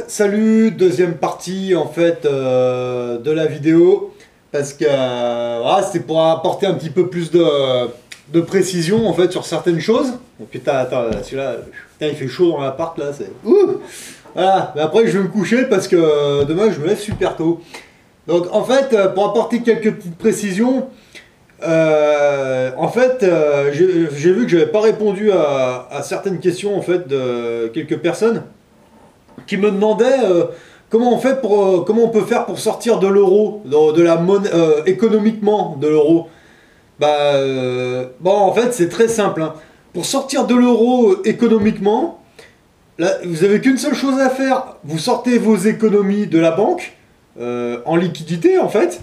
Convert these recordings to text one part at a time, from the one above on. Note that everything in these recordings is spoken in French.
Salut, deuxième partie en fait de la vidéo parce que voilà, c'était pour apporter un petit peu plus de précision en fait sur certaines choses. Et puis celui-là, putain, il fait chaud dans l'appart là, c'est ouh. Voilà, mais après je vais me coucher parce que demain je me lève super tôt. Donc en fait, pour apporter quelques petites précisions, j'ai vu que j'avais pas répondu à certaines questions en fait de quelques personnes qui me demandait comment on peut faire pour sortir de l'euro, de la monnaie, économiquement de l'euro. Bon, en fait, c'est très simple, hein. Pour sortir de l'euro économiquement, là, vous avez qu'une seule chose à faire. Vous sortez vos économies de la banque, en liquidité, en fait.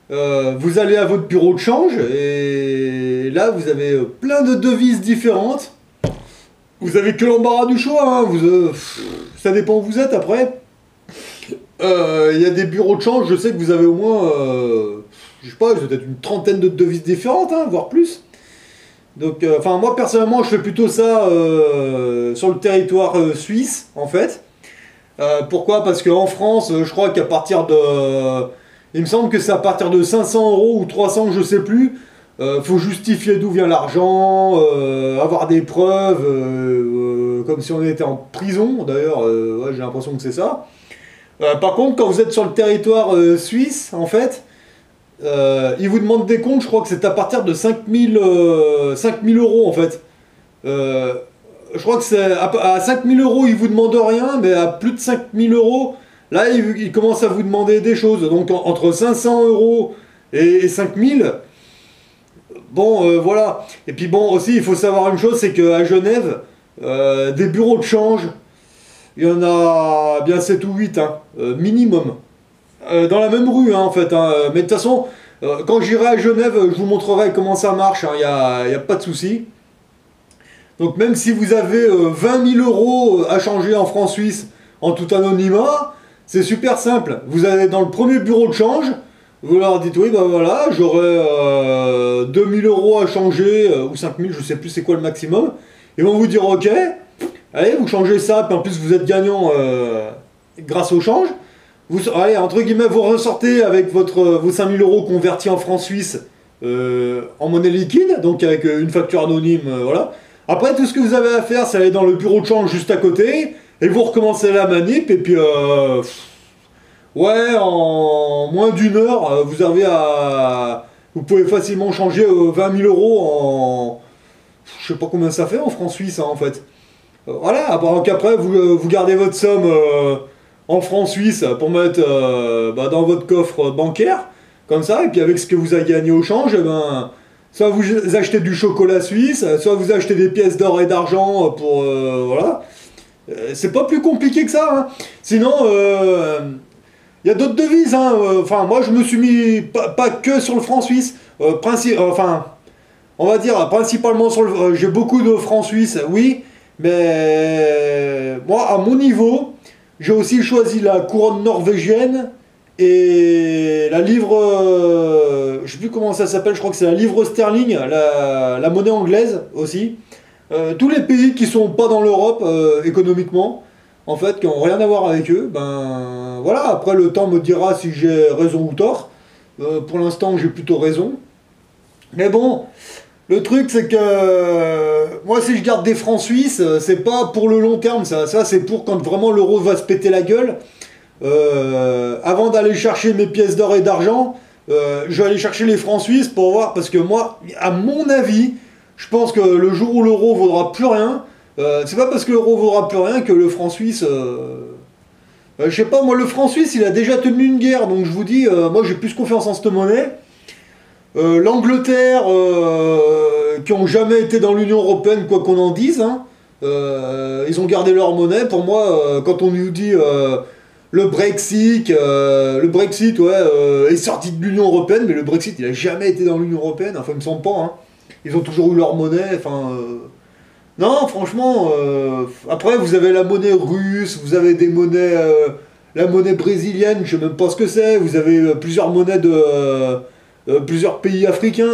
Vous allez à votre bureau de change, et là, vous avez plein de devises différentes. Vous avez que l'embarras du choix, hein. Ça dépend où vous êtes après. Il y a des bureaux de change, je sais que vous avez au moins, je sais pas, peut-être une trentaine de devises différentes, hein, voire plus. Donc, moi personnellement, je fais plutôt ça sur le territoire suisse, en fait. Pourquoi? Parce qu'en France, je crois qu'à partir de... il me semble que c'est à partir de 500 euros ou 300, je sais plus. Faut justifier d'où vient l'argent, avoir des preuves, comme si on était en prison, d'ailleurs, ouais, j'ai l'impression que c'est ça. Par contre, quand vous êtes sur le territoire suisse, en fait, ils vous demandent des comptes, je crois que c'est à partir de 5000 euros, en fait. Je crois que c'est à 5000 euros, ils vous demandent rien, mais à plus de 5000 euros, là, ils commencent à vous demander des choses. Donc, entre 500 euros et 5000... Bon, voilà. Et puis bon, aussi, il faut savoir une chose, c'est qu'à Genève, des bureaux de change, il y en a bien 7 ou 8, hein, minimum. Dans la même rue, hein, en fait. Hein. Mais de toute façon, quand j'irai à Genève, je vous montrerai comment ça marche, hein, y a pas de souci. Donc même si vous avez 20 000 euros à changer en francs suisses en tout anonymat, c'est super simple. Vous allez dans le premier bureau de change, vous leur dites oui, bah voilà, j'aurai 2000 euros à changer, ou 5000, je sais plus c'est quoi le maximum. Ils vont vous dire ok, allez, vous changez ça, puis en plus vous êtes gagnant grâce au change. Allez, entre guillemets, vous ressortez avec vos 5000 euros convertis en francs suisses en monnaie liquide, donc avec une facture anonyme, voilà. Après, tout ce que vous avez à faire, c'est aller dans le bureau de change juste à côté, et vous recommencez la manip, et puis... ouais, en moins d'une heure, vous arrivez à... Vous pouvez facilement changer 20 000 euros en... Je sais pas combien ça fait en francs suisses, hein, en fait. Voilà, donc après, vous gardez votre somme en francs suisses pour mettre dans votre coffre bancaire, comme ça, et puis avec ce que vous avez gagné au change, soit vous achetez du chocolat suisse, soit vous achetez des pièces d'or et d'argent pour... voilà. C'est pas plus compliqué que ça, hein. Sinon... il y a d'autres devises, hein. Moi je me suis mis pas que sur le franc suisse, on va dire principalement sur le... j'ai beaucoup de francs suisses, oui, mais moi à mon niveau, j'ai aussi choisi la couronne norvégienne et la livre, je sais plus comment ça s'appelle, je crois que c'est la livre sterling, la monnaie anglaise aussi. Tous les pays qui sont pas dans l'Europe économiquement, en fait, qui n'ont rien à voir avec eux, ben voilà, après le temps me dira si j'ai raison ou tort. Pour l'instant, j'ai plutôt raison. Mais bon, le truc c'est que moi, si je garde des francs suisses, c'est pas pour le long terme, ça c'est pour quand vraiment l'euro va se péter la gueule. Avant d'aller chercher mes pièces d'or et d'argent, je vais aller chercher les francs suisses pour voir, parce que moi, à mon avis, je pense que le jour où l'euro vaudra plus rien, c'est pas parce que l'euro vaudra plus rien que le franc suisse... je sais pas, moi le franc suisse il a déjà tenu une guerre, donc je vous dis, moi j'ai plus confiance en cette monnaie. L'Angleterre, qui ont jamais été dans l'Union Européenne, quoi qu'on en dise, hein, ils ont gardé leur monnaie. Pour moi, quand on nous dit le Brexit, ouais, est sorti de l'Union Européenne, mais le Brexit il a jamais été dans l'Union Européenne, enfin il me semble pas, hein. Ils ont toujours eu leur monnaie, enfin... Non, franchement, après vous avez la monnaie russe, vous avez des monnaies, la monnaie brésilienne, je sais même pas ce que c'est, vous avez plusieurs monnaies de plusieurs pays africains.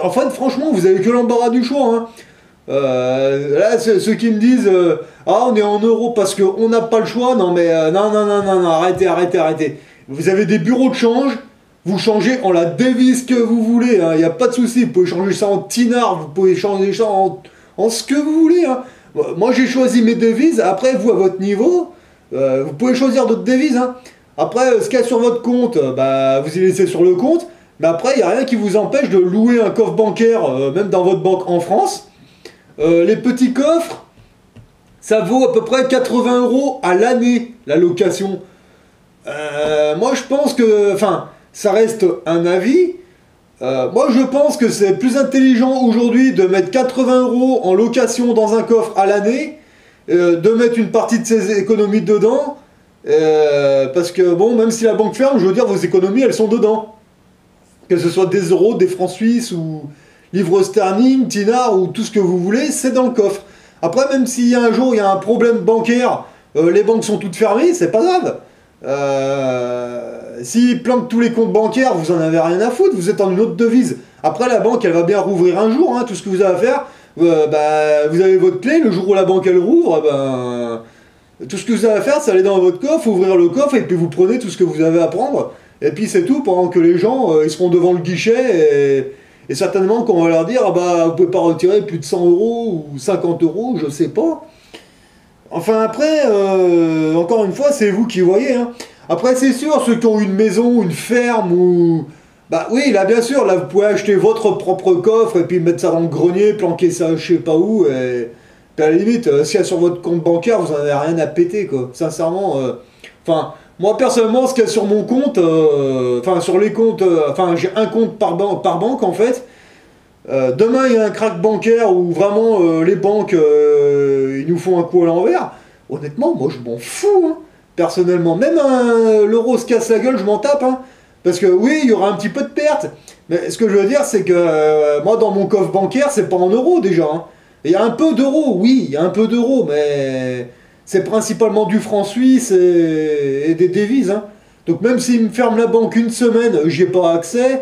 En fait, franchement, vous avez que l'embarras du choix, hein. Là, ceux qui me disent ah, on est en euros parce qu'on n'a pas le choix, non mais non, non, non, non, non, arrêtez, arrêtez, arrêtez. Vous avez des bureaux de change, vous changez en la devise que vous voulez, il n'y a pas de souci. Vous pouvez changer ça en tinard, vous pouvez changer ça en ce que vous voulez. Hein. Moi, j'ai choisi mes devises, après, vous, à votre niveau, vous pouvez choisir d'autres devises. Hein. Après, ce qu'il y a sur votre compte, bah, vous y laissez sur le compte, mais après, il n'y a rien qui vous empêche de louer un coffre bancaire, même dans votre banque en France. Les petits coffres, ça vaut à peu près 80 € à l'année, la location. Moi, je pense que... Enfin, ça reste un avis. Moi, je pense que c'est plus intelligent aujourd'hui de mettre 80 € en location dans un coffre à l'année, de mettre une partie de ses économies dedans, parce que, bon, même si la banque ferme, je veux dire, vos économies, elles sont dedans. Que ce soit des euros, des francs suisses, ou livres sterling, tinard, ou tout ce que vous voulez, c'est dans le coffre. Après, même si un jour, il y a un problème bancaire, les banques sont toutes fermées, c'est pas grave. S'ils planquent tous les comptes bancaires, vous en avez rien à foutre, vous êtes en une autre devise. Après, la banque, elle va bien rouvrir un jour, hein, tout ce que vous avez à faire, bah, vous avez votre clé, le jour où la banque, elle rouvre, tout ce que vous avez à faire, c'est aller dans votre coffre, ouvrir le coffre, et puis vous prenez tout ce que vous avez à prendre, et puis c'est tout, pendant que les gens, ils seront devant le guichet, et certainement qu'on va leur dire, ah bah, vous pouvez pas retirer plus de 100 € ou 50 €, je sais pas. Enfin après, encore une fois, c'est vous qui voyez. Hein. Après, c'est sûr, ceux qui ont une maison, une ferme, ou... Bah oui, là, bien sûr, là, vous pouvez acheter votre propre coffre, et puis mettre ça dans le grenier, planquer ça je sais pas où, et... Puis à la limite, s'il y a sur votre compte bancaire, vous en avez rien à péter, quoi. Sincèrement, enfin... Moi, personnellement, ce qu'il y a sur mon compte, enfin, sur les comptes... Enfin, j'ai un compte par banque, en fait. Demain, il y a un crack bancaire où vraiment les banques ils nous font un coup à l'envers. Honnêtement, moi je m'en fous, hein, personnellement. Même l'euro se casse la gueule, je m'en tape. Hein, parce que oui, il y aura un petit peu de perte. Mais ce que je veux dire, c'est que moi dans mon coffre bancaire, c'est pas en euros déjà. Hein. Il y a un peu d'euros, oui, il y a un peu d'euros, mais c'est principalement du franc suisse et des devises. Hein. Donc même s'ils me ferment la banque une semaine, j'y ai pas accès.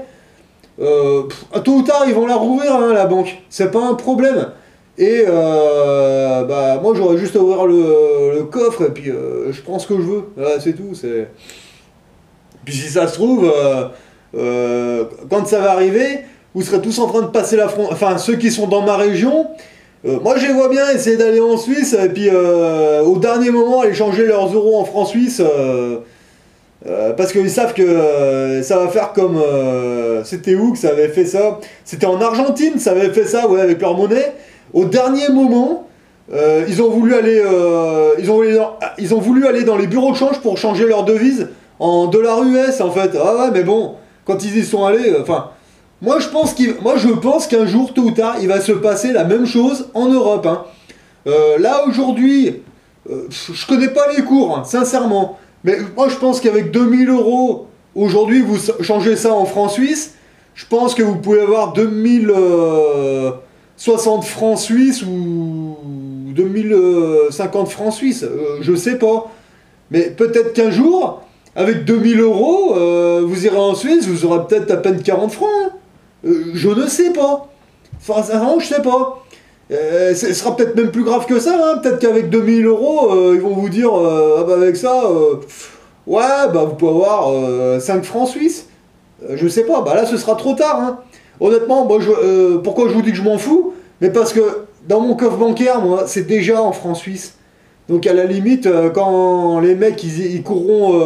Tôt ou tard, ils vont la rouvrir, hein, la banque. C'est pas un problème. Et bah, moi, j'aurais juste à ouvrir le coffre et puis je prends ce que je veux. Voilà, c'est tout. Puis si ça se trouve, quand ça va arriver, vous serez tous en train de passer la frontière. Enfin, ceux qui sont dans ma région, moi, je les vois bien essayer d'aller en Suisse et puis au dernier moment, aller changer leurs euros en francs suisses. Parce qu'ils savent que ça va faire comme... c'était où que ça avait fait ça? C'était en Argentine, ça avait fait ça, ouais, avec leur monnaie. Au dernier moment, ils ont voulu aller dans les bureaux de change pour changer leur devise en dollars US, en fait. Ah ouais, mais bon, quand ils y sont allés... Enfin, moi, je pense qu'un jour, tôt ou tard, il va se passer la même chose en Europe. Hein. Là, aujourd'hui, je connais pas les cours, hein, sincèrement. Mais moi, je pense qu'avec 2000 € aujourd'hui, vous changez ça en francs suisses, je pense que vous pouvez avoir 2060 francs suisses ou 2050 francs suisses. Je sais pas. Mais peut-être qu'un jour, avec 2000 €, vous irez en Suisse, vous aurez peut-être à peine 40 francs. Hein. Je ne sais pas. Enfin, sincèrement, je sais pas. Ce sera peut-être même plus grave que ça, hein. Peut-être qu'avec 2000 €, ils vont vous dire, ah bah avec ça, ouais, bah vous pouvez avoir 5 francs suisses. Je sais pas, bah là ce sera trop tard. Hein. Honnêtement, moi, pourquoi je vous dis que je m'en fous? Mais parce que dans mon coffre bancaire, moi, c'est déjà en francs suisses. Donc à la limite, quand les mecs ils courront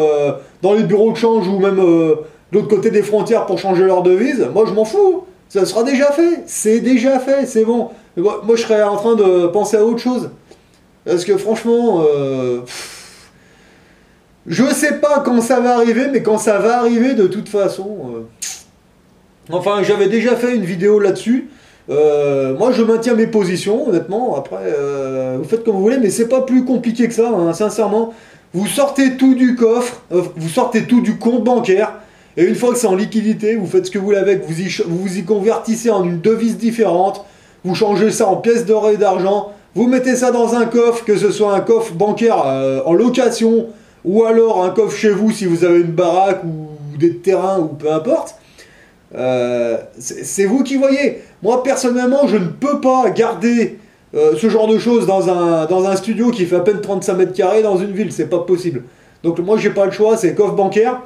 dans les bureaux de change ou même de l'autre côté des frontières pour changer leur devise, moi je m'en fous. Ça sera déjà fait, c'est bon. Mais moi je serais en train de penser à autre chose. Parce que franchement, je sais pas quand ça va arriver, mais quand ça va arriver de toute façon... Enfin, j'avais déjà fait une vidéo là-dessus. Moi je maintiens mes positions, honnêtement. Après, vous faites comme vous voulez, mais c'est pas plus compliqué que ça, hein, sincèrement. Vous sortez tout du coffre, vous sortez tout du compte bancaire. Et une fois que c'est en liquidité, vous faites ce que vous voulez avec, vous y convertissez en une devise différente, vous changez ça en pièces d'or et d'argent, vous mettez ça dans un coffre, que ce soit un coffre bancaire en location, ou alors un coffre chez vous si vous avez une baraque ou des terrains ou peu importe. C'est vous qui voyez. Moi personnellement, je ne peux pas garder ce genre de choses dans un studio qui fait à peine 35 mètres carrés dans une ville, c'est pas possible. Donc moi j'ai pas le choix, c'est coffre bancaire.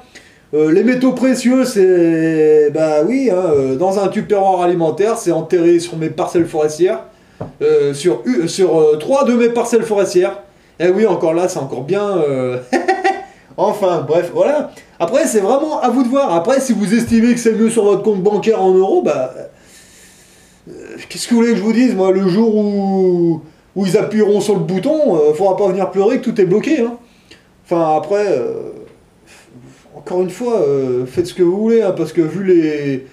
Les métaux précieux, c'est... Bah oui, hein, dans un tupperware alimentaire, c'est enterré sur mes parcelles forestières. Sur 3 de mes parcelles forestières. Et oui, encore là, c'est encore bien... Enfin, bref, voilà. Après, c'est vraiment à vous de voir. Après, si vous estimez que c'est mieux sur votre compte bancaire en euros, bah... qu'est-ce que vous voulez que je vous dise, moi, le jour où ils appuieront sur le bouton, faudra pas venir pleurer que tout est bloqué, hein. Enfin, après... encore une fois, faites ce que vous voulez, hein, parce que vu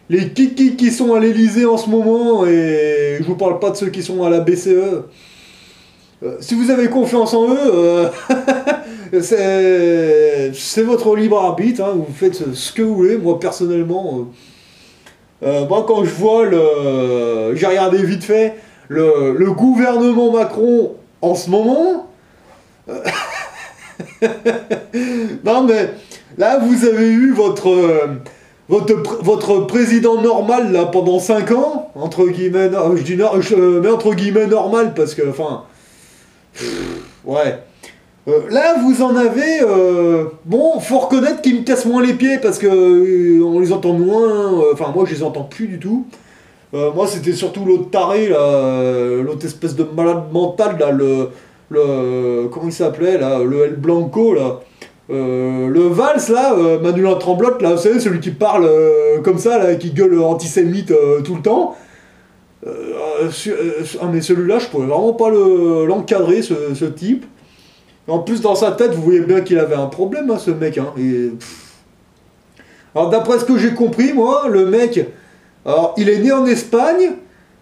les kikis qui sont à l'Elysée en ce moment, et je vous parle pas de ceux qui sont à la BCE, si vous avez confiance en eux, c'est votre libre arbitre, hein, vous faites ce que vous voulez. Moi personnellement, moi quand je vois j'ai regardé vite fait le gouvernement Macron en ce moment. Non mais là vous avez eu votre président normal là pendant 5 ans, entre guillemets, je mets entre guillemets normal parce que enfin ouais. Là vous en avez bon, faut reconnaître qu'ils me cassent moins les pieds parce que on les entend moins, enfin moi je les entends plus du tout. Moi c'était surtout l'autre taré là, l'autre espèce de malade mental là, comment il s'appelait là, le El Blanco là. Le Valls là, Manuela Tremblotte là, vous savez, celui qui parle comme ça là, qui gueule antisémite tout le temps. Ah mais celui-là, je pouvais vraiment pas l'encadrer, ce type. En plus, dans sa tête, vous voyez bien qu'il avait un problème, hein, ce mec. Hein. Alors d'après ce que j'ai compris, moi, le mec, alors il est né en Espagne,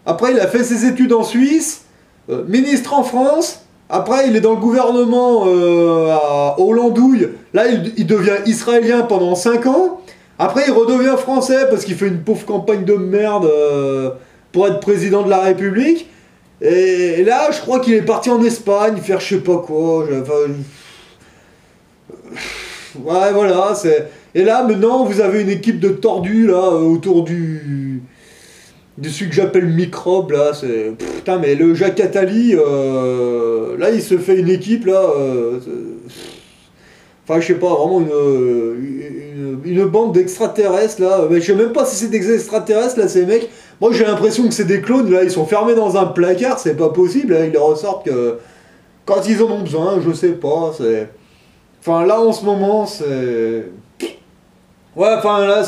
après il a fait ses études en Suisse, ministre en France. Après, il est dans le gouvernement à Hollandouille. Là, il devient israélien pendant 5 ans. Après, il redevient français parce qu'il fait une pauvre campagne de merde pour être président de la République. Et là, je crois qu'il est parti en Espagne faire je sais pas quoi. Ouais, voilà. Et là, maintenant, vous avez une équipe de tordus là autour de celui que j'appelle microbe là, putain, mais le Jacques Attali, là il se fait une équipe là, enfin je sais pas, vraiment une bande d'extraterrestres là, mais je sais même pas si c'est des extraterrestres là ces mecs. Moi j'ai l'impression que c'est des clones là, ils sont fermés dans un placard, c'est pas possible, là, ils les ressortent que quand ils en ont besoin, je sais pas, enfin là en ce moment c'est... Ouais, enfin là,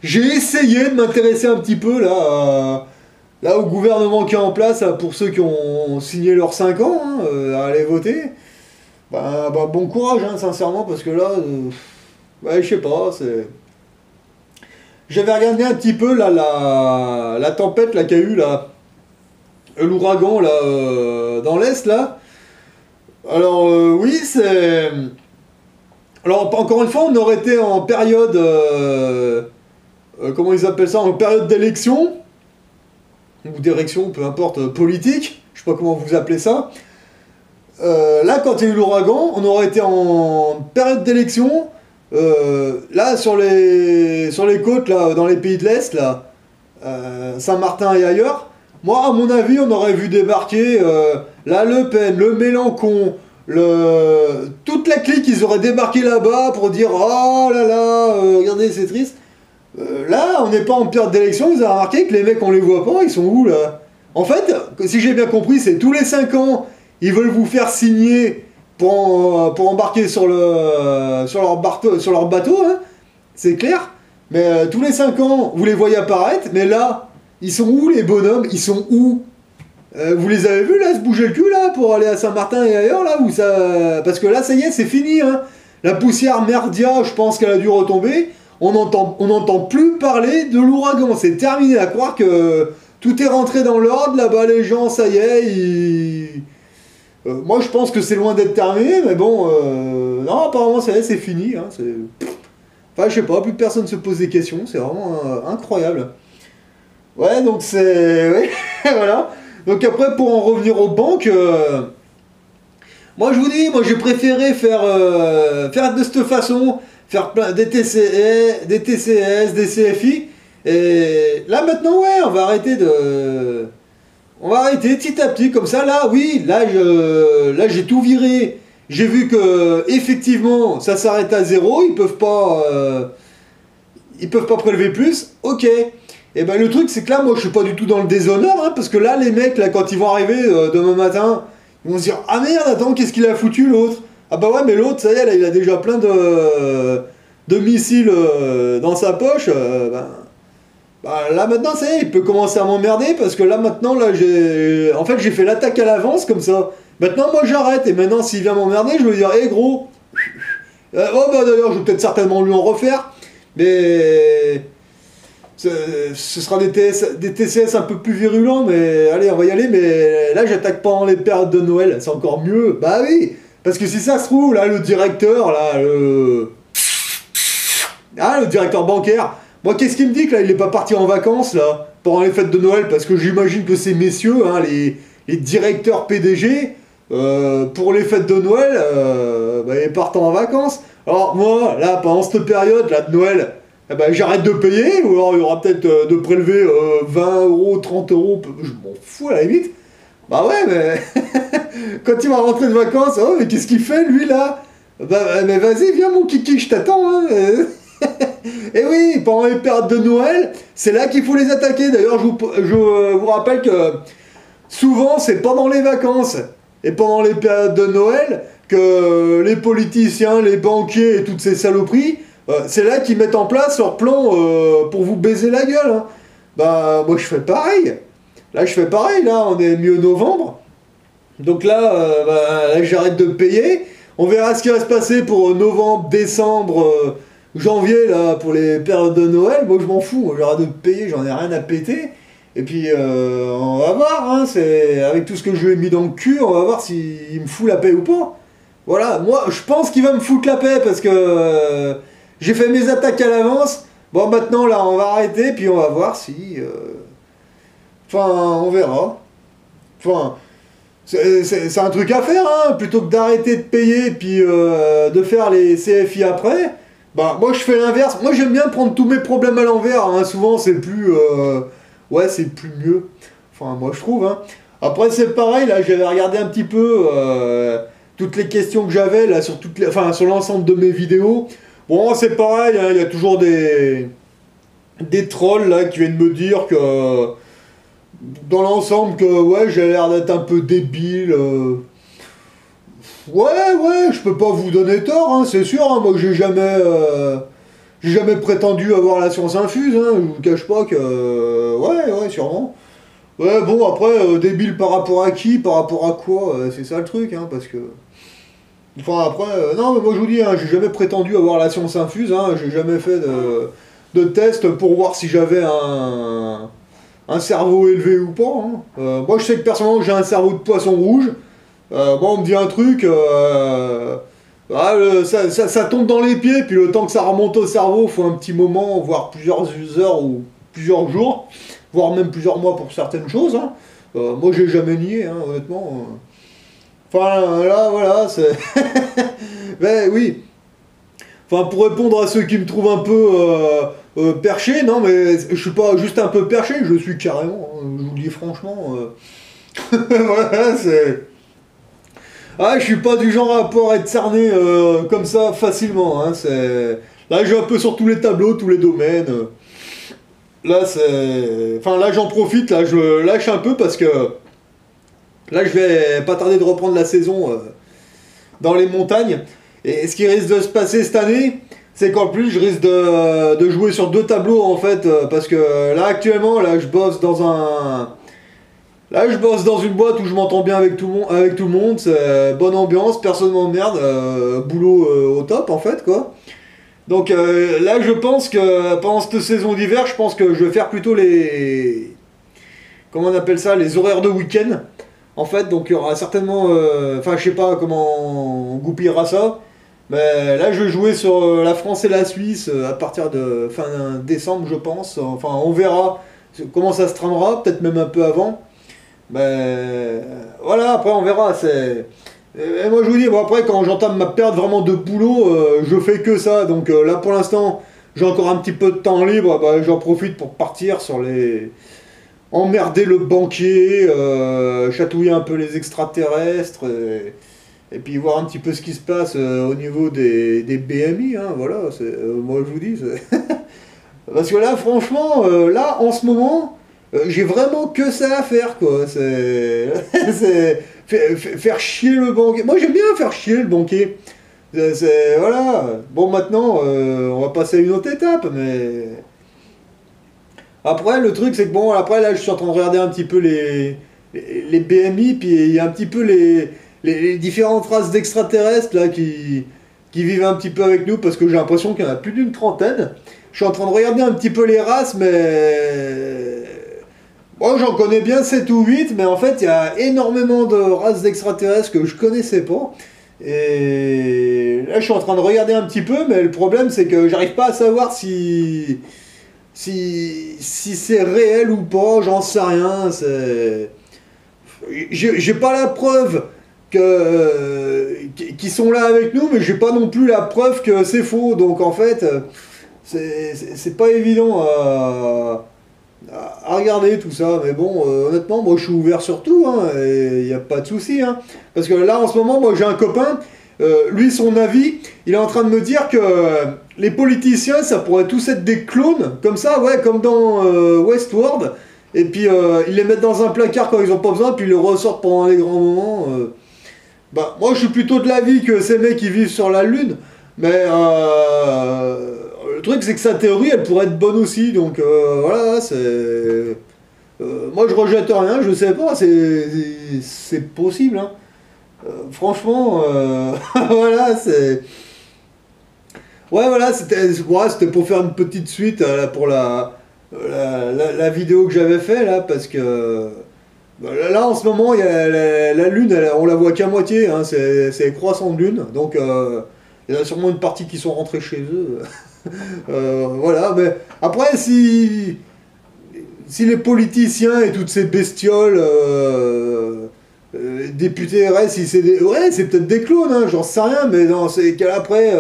j'ai essayé de m'intéresser un petit peu là au gouvernement qui est en place, là, pour ceux qui ont signé leurs 5 ans, hein, à aller voter. Bah, bon courage, hein, sincèrement, parce que là, ouais, je sais pas, j'avais regardé un petit peu là, la tempête là qu'il y a eu là, l'ouragan là, dans l'Est là. Alors, oui, c'est... Alors, encore une fois, on aurait été en période... comment ils appellent ça? En période d'élection, ou d'érection, peu importe, politique, je sais pas comment vous appelez ça. Là, quand il y a eu l'ouragan, on aurait été en période d'élection. Là, sur les côtes, là, dans les pays de l'Est, là, Saint-Martin et ailleurs, moi, à mon avis, on aurait vu débarquer la Le Pen, le Mélenchon, toute la clique, ils auraient débarqué là-bas pour dire oh là là, regardez, c'est triste. Là, on n'est pas en période d'élection, vous avez remarqué que les mecs, on les voit pas, ils sont où là? En fait, si j'ai bien compris, c'est tous les 5 ans, ils veulent vous faire signer pour embarquer sur leur bateau, hein, c'est clair. Mais tous les 5 ans, vous les voyez apparaître, mais là, ils sont où les bonhommes? Ils sont où? Vous les avez vus là se bouger le cul là pour aller à Saint-Martin et ailleurs là où ça... Parce que là ça y est c'est fini hein. La poussière merdia je pense qu'elle a dû retomber. On n'entend plus parler de l'ouragan. C'est terminé, à croire que tout est rentré dans l'ordre là-bas les gens ça y est moi je pense que c'est loin d'être terminé mais bon non apparemment ça y est c'est fini hein. Enfin je sais pas, plus personne se pose des questions. C'est vraiment incroyable. Ouais donc c'est... Ouais, voilà. Donc après, pour en revenir aux banques, moi je vous dis, moi j'ai préféré faire de cette façon, faire plein des TCS, des CFI, et là maintenant ouais, On va arrêter petit à petit, comme ça, là, oui, là j'ai tout viré. J'ai vu que, effectivement, ça s'arrête à 0, ils peuvent pas prélever plus, ok. Et ben le truc, c'est que là, moi, je suis pas du tout dans le déshonneur, hein, parce que là, les mecs, là, quand ils vont arriver demain matin, ils vont se dire, ah merde, attends, qu'est-ce qu'il a foutu, l'autre? Ah bah ouais, mais l'autre, ça y est, là, il a déjà plein de missiles dans sa poche, bah, là maintenant ça y est, il peut commencer à m'emmerder parce que là maintenant là j'ai fait l'attaque à l'avance comme ça. Maintenant moi j'arrête et maintenant s'il vient m'emmerder je vais lui dire hé gros. Oh bah d'ailleurs je vais peut-être certainement lui en refaire, mais ce sera des TCS un peu plus virulents, mais allez on va y aller. Mais là j'attaque pendant les périodes de Noël, c'est encore mieux. Bah oui, parce que si ça se trouve là le directeur là le directeur bancaire. Moi, qu'est-ce qu'il me dit que là, il est pas parti en vacances, là, pendant les fêtes de Noël, parce que j'imagine que ces messieurs, hein, les directeurs PDG, pour les fêtes de Noël, bah, ils partent en vacances. Alors, moi, là, pendant cette période, là, de Noël, eh ben, j'arrête de payer, ou alors il y aura peut-être de prélever 20 euros, 30 euros, je m'en fous à la limite. Bah ouais, mais quand il va rentrer de vacances, oh, mais qu'est-ce qu'il fait, lui, là? Bah, mais vas-y, viens, mon kiki, je t'attends, hein. Et oui, pendant les périodes de Noël, c'est là qu'il faut les attaquer. D'ailleurs, je vous rappelle que souvent, c'est pendant les vacances et pendant les périodes de Noël que les politiciens, les banquiers et toutes ces saloperies, c'est là qu'ils mettent en place leur plan pour vous baiser la gueule. Hein. Bah, moi, je fais pareil. Là, je fais pareil. Là, on est mi-novembre. Donc là, là j'arrête de payer. On verra ce qui va se passer pour novembre, décembre... janvier, là, pour les périodes de Noël, moi je m'en fous, j'arrête de payer, j'en ai rien à péter. Et puis, on va voir, hein, avec tout ce que je lui ai mis dans le cul, on va voir s'il me fout la paix ou pas. Voilà, moi je pense qu'il va me foutre la paix parce que j'ai fait mes attaques à l'avance. Bon, maintenant, là, on va arrêter, puis on va voir si... Enfin, on verra. Enfin... C'est un truc à faire, hein, plutôt que d'arrêter de payer, puis de faire les CFI après... Bah, moi je fais l'inverse. Moi j'aime bien prendre tous mes problèmes à l'envers. Hein. Souvent c'est plus. Ouais, c'est plus mieux. Enfin, moi je trouve. Hein. Après, c'est pareil. Là, j'avais regardé un petit peu toutes les questions que j'avais là enfin, sur l'ensemble de mes vidéos. Bon, c'est pareil. Hein. Il y a toujours des trolls là qui viennent me dire que dans l'ensemble, que ouais, j'ai l'air d'être un peu débile. Ouais, je peux pas vous donner tort, hein, c'est sûr, hein, moi j'ai jamais prétendu avoir la science infuse, hein, je vous cache pas que... ouais, sûrement. Ouais, bon, après, débile par rapport à qui, par rapport à quoi, c'est ça le truc, hein, parce que... Enfin, après, non, mais moi je vous dis, hein, j'ai jamais prétendu avoir la science infuse, hein, j'ai jamais fait de test pour voir si j'avais un cerveau élevé ou pas, hein. Moi je sais que personnellement j'ai un cerveau de poisson rouge. Moi on me dit un truc, ça tombe dans les pieds, puis le temps que ça remonte au cerveau, faut un petit moment, voire plusieurs heures ou plusieurs jours, voire même plusieurs mois pour certaines choses. Hein. Moi j'ai jamais nié, hein, honnêtement. Enfin là voilà, c'est... Mais oui. Enfin pour répondre à ceux qui me trouvent un peu perché, non mais je suis pas juste un peu perché, je suis carrément, hein, je vous le dis franchement. Voilà, c'est... Ah, je suis pas du genre à pouvoir être cerné comme ça facilement. Hein, là, j'ai un peu sur tous les tableaux, tous les domaines. Là, c'est... Enfin, là, j'en profite. Là, je lâche un peu parce que... Là, je vais pas tarder de reprendre la saison dans les montagnes. Et ce qui risque de se passer cette année, c'est qu'en plus, je risque de jouer sur 2 tableaux, en fait. Parce que là, actuellement, là, je bosse dans une boîte où je m'entends bien avec tout le monde, c'est bonne ambiance, personne m'emmerde, boulot au top en fait quoi. Donc là je pense que pendant cette saison d'hiver, je pense que je vais faire plutôt les... Comment on appelle ça? Les horaires de week-end. En fait, donc il y aura certainement... Enfin je sais pas comment on goupillera ça. Mais là je vais jouer sur la France et la Suisse à partir de fin décembre je pense. Enfin on verra comment ça se tramera, peut-être même un peu avant. Ben voilà, après on verra. Et moi je vous dis, bon, après quand j'entame ma période vraiment de boulot, je fais que ça. Donc là pour l'instant, j'ai encore un petit peu de temps libre, bah, j'en profite pour partir sur emmerder le banquier, chatouiller un peu les extraterrestres, et puis voir un petit peu ce qui se passe au niveau des BMI, hein, voilà, moi je vous dis. Parce que là, franchement, là, en ce moment, j'ai vraiment que ça à faire, quoi. Faire chier le banquier. Moi, j'aime bien faire chier le banquier. Voilà. Bon, maintenant, on va passer à une autre étape, mais... Après, le truc, c'est que bon, après, là, je suis en train de regarder un petit peu les BMI, puis il y a un petit peu les différentes races d'extraterrestres, là, qui vivent un petit peu avec nous, parce que j'ai l'impression qu'il y en a plus d'une trentaine. Je suis en train de regarder un petit peu les races, mais... Moi, j'en connais bien 7 ou 8, mais en fait, il y a énormément de races d'extraterrestres que je connaissais pas. Et là, je suis en train de regarder un petit peu, mais le problème, c'est que j'arrive pas à savoir si c'est réel ou pas, j'en sais rien. J'ai pas la preuve qu'ils sont là avec nous, mais j'ai pas non plus la preuve que c'est faux. Donc en fait, c'est pas évident à regarder tout ça. Mais bon, honnêtement, moi je suis ouvert sur tout, hein, et y a pas de souci. Hein. Parce que là, en ce moment, moi j'ai un copain, lui, son avis, il est en train de me dire que les politiciens, ça pourrait tous être des clones, comme ça, ouais, comme dans Westworld. Et puis ils les mettent dans un placard quand ils ont pas besoin, puis ils le ressortent pendant les grands moments. Bah, moi, je suis plutôt de l'avis que ces mecs ils vivent sur la Lune, mais le truc c'est que sa théorie, elle pourrait être bonne aussi. Donc voilà, c'est moi je rejette rien, je sais pas, c'est possible. Hein. Franchement, voilà, c'est... Ouais, voilà, c'était pour faire une petite suite là, pour la vidéo que j'avais fait, là, parce que... Là, en ce moment, il y a la Lune, on la voit qu'à moitié, hein, c'est les croissants de Lune, donc il y en a sûrement une partie qui sont rentrés chez eux. Voilà, mais après, si les politiciens et toutes ces bestioles... députés RS, si c'est ouais, c'est peut-être des clones, hein, j'en sais rien, mais dans ces cas après,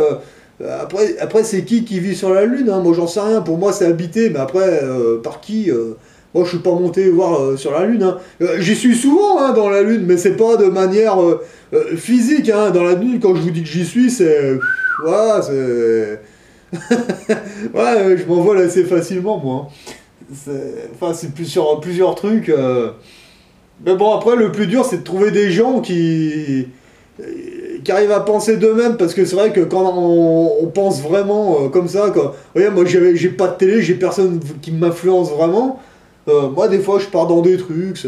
après c'est qui vit sur la Lune, hein, moi j'en sais rien, pour moi c'est habité, mais après, par qui moi je suis pas monté voir sur la Lune, hein. J'y suis souvent hein, dans la Lune, mais c'est pas de manière physique, hein, dans la Lune, quand je vous dis que j'y suis, c'est... Ouais, c'est... ouais, je m'envole assez facilement, moi. Enfin, c'est sur plusieurs trucs... Mais bon, après, le plus dur, c'est de trouver des gens qui arrivent à penser d'eux-mêmes, parce que c'est vrai que quand on pense vraiment comme ça, quoi. Regarde, moi, j'ai pas de télé, j'ai personne qui m'influence vraiment. Moi, des fois, je pars dans des trucs,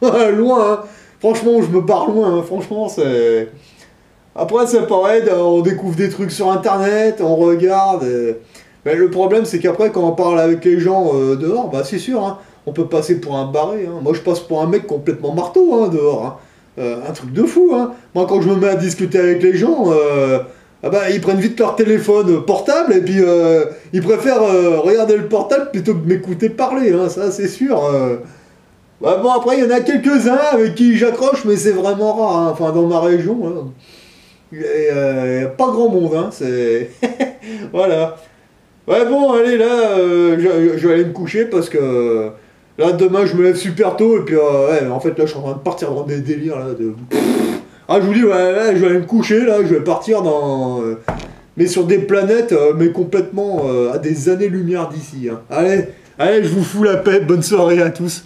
loin, hein. Franchement, je me barre loin, hein. Franchement, c'est... Après, c'est pareil, on découvre des trucs sur Internet, on regarde... Mais le problème, c'est qu'après, quand on parle avec les gens dehors, bah c'est sûr, hein, on peut passer pour un barré. Hein. Moi, je passe pour un mec complètement marteau hein, dehors. Hein. Un truc de fou. Hein. Moi, quand je me mets à discuter avec les gens, ah bah, ils prennent vite leur téléphone portable et puis ils préfèrent regarder le portable plutôt que de m'écouter parler. Hein, ça, c'est sûr. Bah, bon, après, il y en a quelques-uns avec qui j'accroche, mais c'est vraiment rare. Hein. Enfin, dans ma région, là, il n'y a pas grand monde. Hein. C'est... voilà. Ouais, bon, allez, là, je vais aller me coucher parce que là, demain, je me lève super tôt et puis, ouais, en fait, là, je suis en train de partir dans des délires, là, de... Ah, je vous dis, ouais, là, je vais aller me coucher, là, je vais partir dans... mais sur des planètes, mais complètement à des années-lumière d'ici, hein. Allez, je vous fous la paix, bonne soirée à tous.